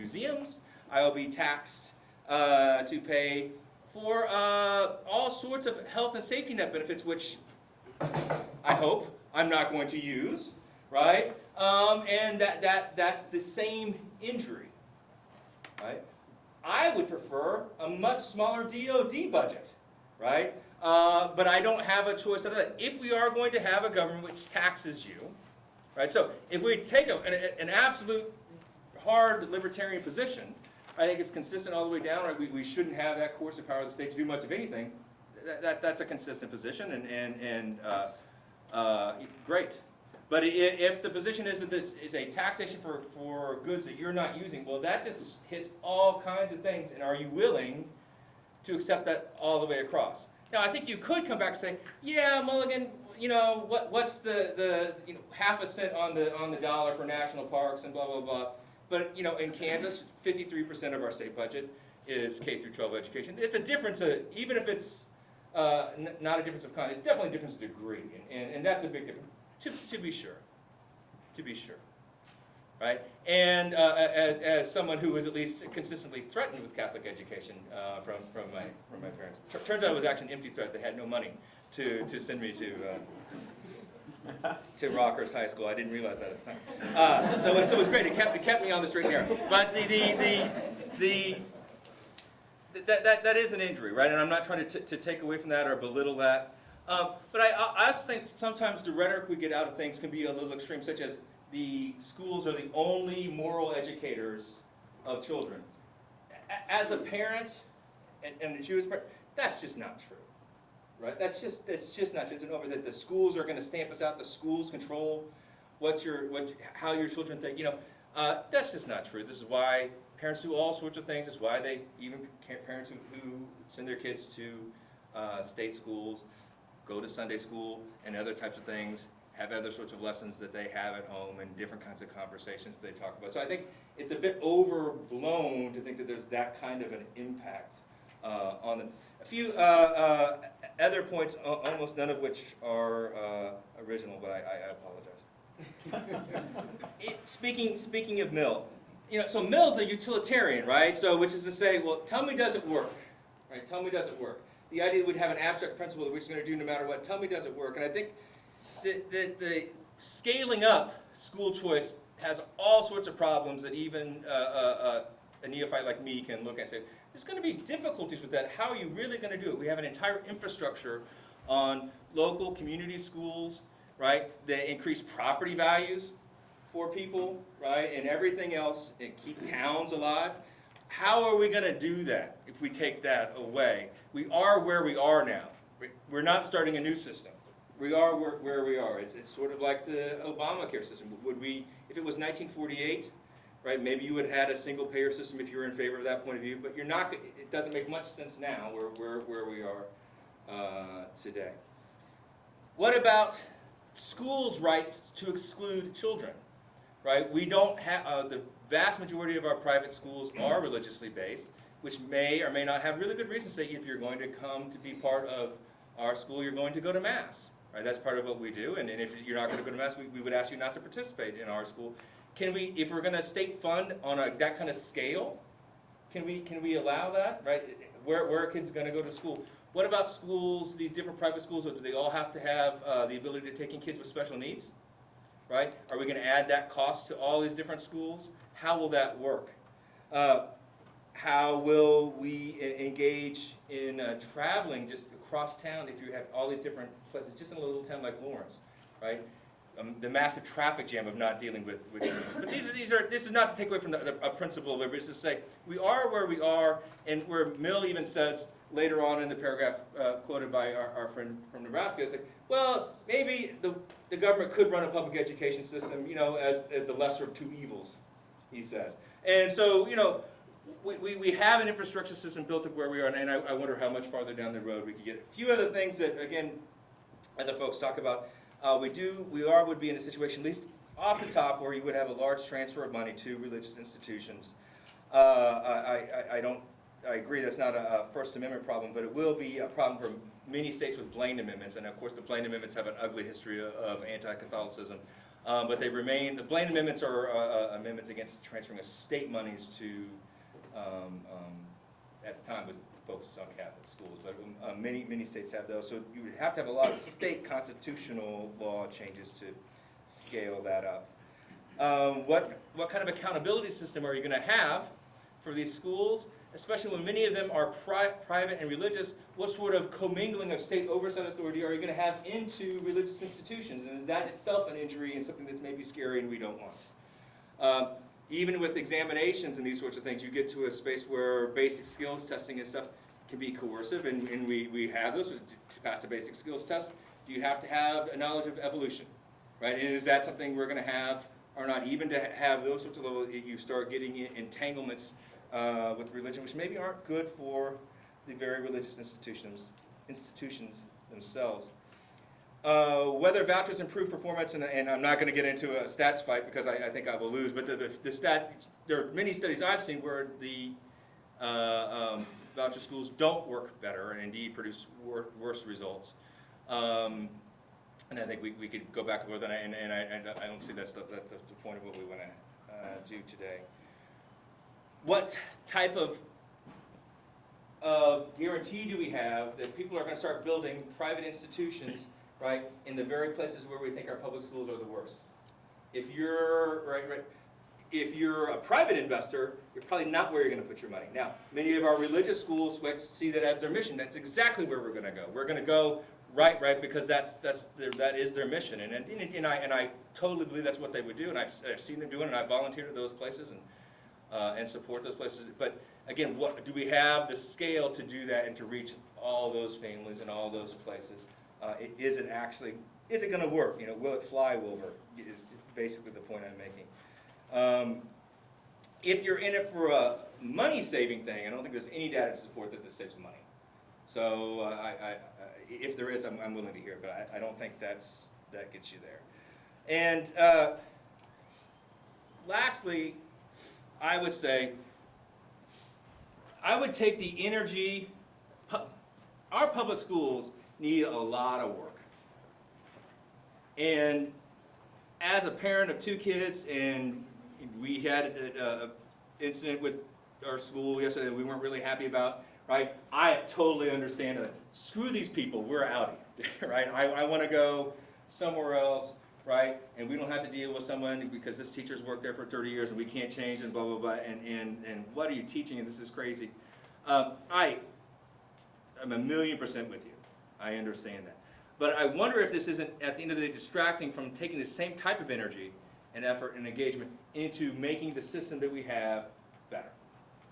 museums. I will be taxed to pay for all sorts of health and safety net benefits, which I hope I'm not going to use, right? And that's the same injury, right? I would prefer a much smaller DoD budget, right? But I don't have a choice out of that. If we are going to have a government which taxes you, right? So if we take an absolute hard libertarian position, I think it's consistent all the way down. Right? We shouldn't have that coercive power of the state to do much of anything. That's a consistent position, and great. But if the position is that this is a taxation for goods that you're not using, well, that just hits all kinds of things. And are you willing to accept that all the way across? Now, I think you could come back and say, yeah, Mulligan, what's the half a cent on the dollar for national parks and blah blah blah. But in Kansas, 53% of our state budget is K through 12 education. It's a difference, even if it's not a difference of kind. It's definitely a difference of degree, and that's a big difference. To be sure, right? And as someone who was at least consistently threatened with Catholic education from my parents, turns out it was actually an empty threat. They had no money to send me to Rockhurst High School. I didn't realize that at the time. So it was great. It kept me on the straight and narrow. But that is an injury, right? And I'm not trying to take away from that or belittle that. But I also think sometimes the rhetoric we get out of things can be a little extreme, such as the schools are the only moral educators of children. As a parent, and a Jewish parent, that's just not true, right? That's just not true. It's over that the schools are going to stamp us out. The schools control how your children think. That's just not true. This is why parents do all sorts of things. It's why parents who send their kids to state schools, go to Sunday school and other types of things, have other sorts of lessons that they have at home and different kinds of conversations they talk about. So I think it's a bit overblown to think that there's that kind of an impact on them. A few other points, almost none of which are original, but I apologize. Speaking of Mill, so Mill's a utilitarian, right? So which is to say, well, tell me does it work, right? Tell me does it work. The idea that we'd have an abstract principle that we're just going to do no matter what. Tell me does it work? And I think the scaling up school choice has all sorts of problems that even a neophyte like me can look at and say, there's going to be difficulties with that. How are you really going to do it? We have an entire infrastructure on local community schools, right, that increase property values for people, right, and everything else, and keep towns alive. How are we going to do that if we take that away? We are where we are now. We're not starting a new system. We are where we are. It's sort of like the Obamacare system. Would we, if it was 1948, right? Maybe you would have had a single payer system if you were in favor of that point of view. But you're not. It doesn't make much sense now. Where we are today. What about schools' rights to exclude children? Right? We don't have the vast majority of our private schools are religiously based, which may or may not have really good reasons to say if you're going to come to be part of our school, you're going to go to Mass. Right? That's part of what we do, and if you're not going to go to Mass, we would ask you not to participate in our school. Can we, if we're going to state fund on that kind of scale, can we allow that? Right? Where are kids going to go to school? What about schools, these different private schools, or do they all have to have the ability to take in kids with special needs? Right? Are we going to add that cost to all these different schools? How will that work? How will we engage in traveling just across town if you have all these different places, just in a little town like Lawrence, right? The massive traffic jam of not dealing with these. But this is not to take away from a principle of liberty. It's to say we are where we are, and where Mill even says later on in the paragraph quoted by our friend from Nebraska, it's like, well, maybe the government could run a public education system, as the lesser of two evils, he says. And so, we have an infrastructure system built up where we are, and I wonder how much farther down the road we could get. A few other things that, again, other folks talk about. Would be in a situation, at least off the top, where you would have a large transfer of money to religious institutions. I agree that's not a First Amendment problem, but it will be a problem for many states with Blaine amendments, and of course the Blaine amendments have an ugly history of anti-Catholicism But they remain, the Blaine amendments are amendments against transferring of state monies to, at the time was focused on Catholic schools, but many states have those. So you would have to have a lot of state constitutional law changes to scale that up. What kind of accountability system are you going to have for these schools, especially when many of them are private and religious? What sort of commingling of state oversight authority are you going to have into religious institutions? And is that itself an injury and something that's maybe scary and we don't want? Even with examinations and these sorts of things, you get to a space where basic skills testing and stuff can be coercive, and we have those. To pass a basic skills test, do you have to have a knowledge of evolution, right? And is that something we're going to have or not? Even to have those sorts of levels, you start getting entanglements with religion, which maybe aren't good for the very religious institutions themselves. Whether vouchers improve performance, and I'm not going to get into a stats fight because I think I will lose, but there are many studies I've seen where the voucher schools don't work better and indeed produce worse results. And I think we could go back to that, and I don't see that's the point of what we want to do today. What type of guarantee do we have that people are going to start building private institutions, right, in the very places where we think our public schools are the worst? If you're if you're a private investor, you're probably not where you're going to put your money. Now, many of our religious schools see that as their mission. That's exactly where we're going to go. We're going to go right because that is their mission, and I totally believe that's what they would do, and I've seen them do it, and I've volunteered at those places and support those places. But again, what do we have the scale to do that and to reach all those families and all those places? Is it going to work? You know, will it fly? Will it work? Is basically the point I'm making. If you're in it for a money-saving thing, I don't think there's any data to support that this saves money. So if there is, I'm willing to hear it, but I don't think that gets you there. And lastly, I would say, I would take the energy. Our public schools need a lot of work. And as a parent of 2 kids, and we had an incident with our school yesterday that we weren't really happy about, right? I totally understand it. Screw these people, we're out, right? I want to go somewhere else, right? And we don't have to deal with someone because this teacher's worked there for 30 years and we can't change and blah, blah, blah, and what are you teaching, and this is crazy. I'm 1,000,000% with you. I understand that. But I wonder if this isn't, at the end of the day, distracting from taking the same type of energy and effort and engagement into making the system that we have better,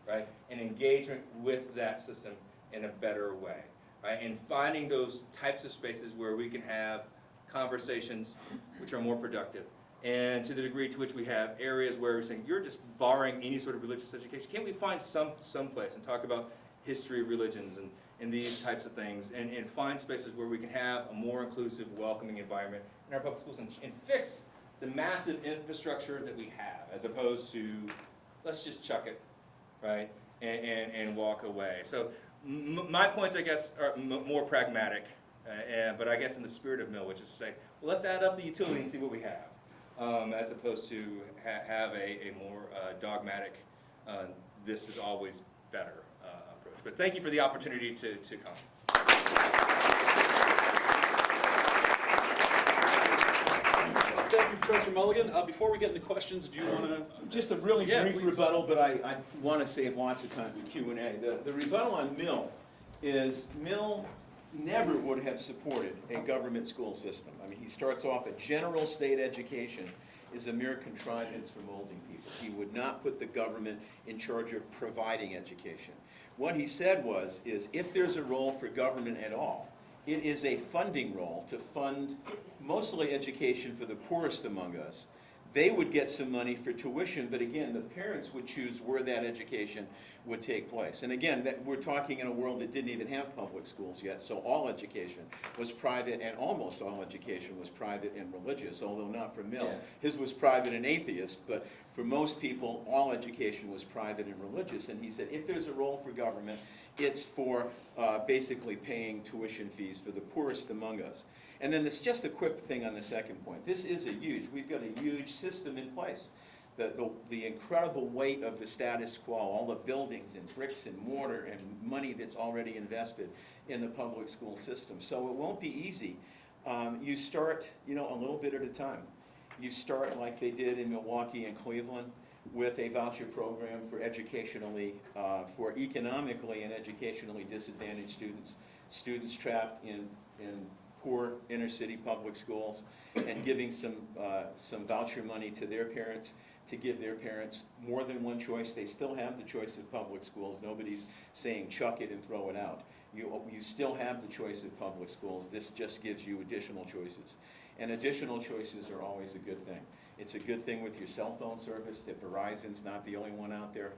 right? And engagement with that system in a better way, right? And finding those types of spaces where we can have conversations which are more productive. And to the degree to which we have areas where we're saying, you're just barring any sort of religious education, can't we find some place and talk about history of religions and these types of things, and find spaces where we can have a more inclusive, welcoming environment in our public schools and fix the massive infrastructure that we have, as opposed to, let's just chuck it, right, and walk away. So my points, I guess, are more pragmatic, but I guess in the spirit of Mill, which is to say, well, let's add up the utility and see what we have, as opposed to have a more dogmatic, this is always better approach. But thank you for the opportunity to come. Thank you, Professor Mulligan. Before we get into questions, do you want to? Just a really brief please. rebuttal, but I want to save lots of time for Q&A. The rebuttal on Mill is Mill never would have supported a government school system. I mean, he starts off a general state education is a mere contrivance for molding people. He would not put the government in charge of providing education. What he said is if there's a role for government at all, it is a funding role to fund mostly education for the poorest among us. They would get some money for tuition, but again, the parents would choose where that education would take place. And again, we're talking in a world that didn't even have public schools yet, so all education was private, and almost all education was private and religious, although not for Mill. Yeah. His was private and atheist, but For most people, all education was private and religious, and he said, if there's a role for government, it's for basically paying tuition fees for the poorest among us. And then this, just a quick thing on the second point. This is we've got a huge system in place. The incredible weight of the status quo, all the buildings and bricks and mortar and money that's already invested in the public school system. So it won't be easy. You start, a little bit at a time. You start like they did in Milwaukee and Cleveland with a voucher program for for economically and educationally disadvantaged students trapped in poor inner city public schools, and giving some voucher money to their parents to give their parents more than one choice. They still have the choice of public schools. Nobody's saying chuck it and throw it out. You still have the choice of public schools. This just gives you additional choices. And additional choices are always a good thing. It's a good thing with your cell phone service that Verizon's not the only one out there.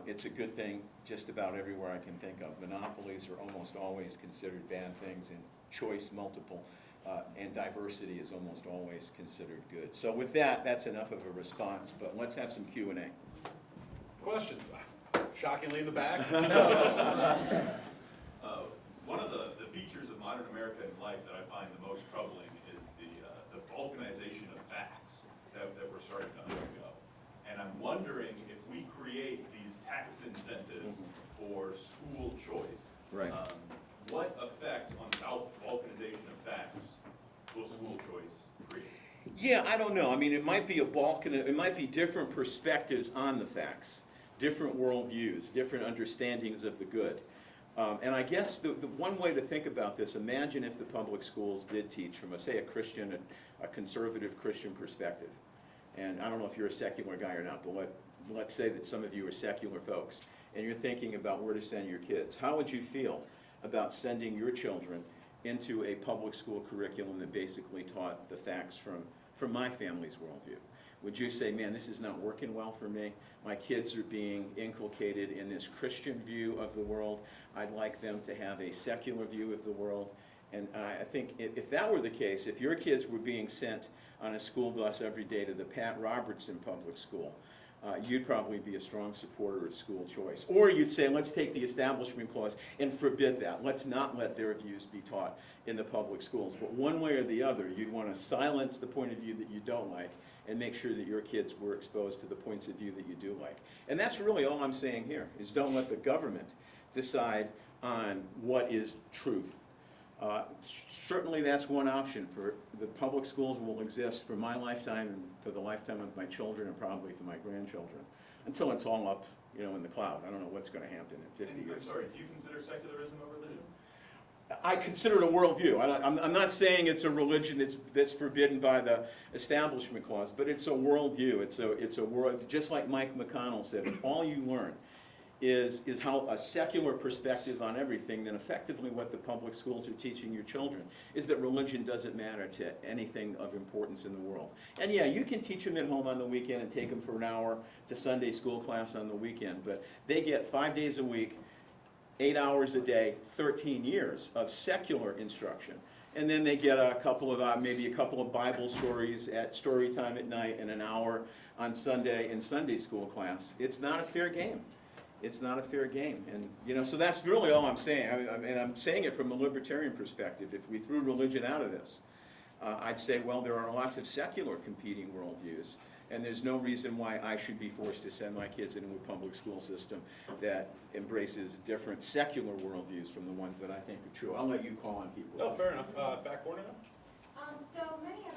It's a good thing just about everywhere I can think of. Monopolies are almost always considered bad things, and choice, multiple, and diversity is almost always considered good. So with that, that's enough of a response, but let's have some Q&A. Questions? Shockingly in the back. One of the features of modern American life that I find the most troubling is the balkanization of facts that we're starting to undergo. And I'm wondering if we create these tax incentives for school choice, Right. What effect on balkanization of facts will school choice create? Yeah, I don't know. I mean, it might be it might be different perspectives on the facts, different worldviews, different understandings of the good. And I guess the one way to think about this, imagine if the public schools did teach from, say, a conservative Christian perspective. And I don't know if you're a secular guy or not, but let's say that some of you are secular folks, and you're thinking about where to send your kids. How would you feel about sending your children into a public school curriculum that basically taught the facts from my family's worldview? Would you say, man, this is not working well for me? My kids are being inculcated in this Christian view of the world. I'd like them to have a secular view of the world. And I think if that were the case, if your kids were being sent on a school bus every day to the Pat Robertson Public School, you'd probably be a strong supporter of school choice. Or you'd say, let's take the Establishment Clause and forbid that. Let's not let their views be taught in the public schools. But one way or the other, you'd want to silence the point of view that you don't like and make sure that your kids were exposed to the points of view that you do like. And that's really all I'm saying here, is don't let the government decide on what is truth. Certainly that's one option. For the public schools will exist for my lifetime and for the lifetime of my children and probably for my grandchildren, until it's all up, in the cloud. I don't know what's going to happen in 50 years. I'm sorry, do you consider secularism a religion? I consider it a worldview. I'm not saying it's a religion that's forbidden by the Establishment Clause, but it's a worldview. It's a world, just like Mike McConnell said, if all you learn is how a secular perspective on everything, then effectively what the public schools are teaching your children is that religion doesn't matter to anything of importance in the world. And yeah, you can teach them at home on the weekend and take them for an hour to Sunday school class on the weekend, but they get 5 days a week, 8 hours a day, 13 years of secular instruction. And then they get maybe a couple of Bible stories at story time at night and an hour on Sunday in Sunday school class. It's not a fair game. It's not a fair game. And, so that's really all I'm saying. And I'm saying it from a libertarian perspective. If we threw religion out of this, I'd say, well, there are lots of secular competing worldviews, and there's no reason why I should be forced to send my kids into a public school system that embraces different secular worldviews from the ones that I think are true. I'll let you call on people. Oh, fair enough. Back corner now? So many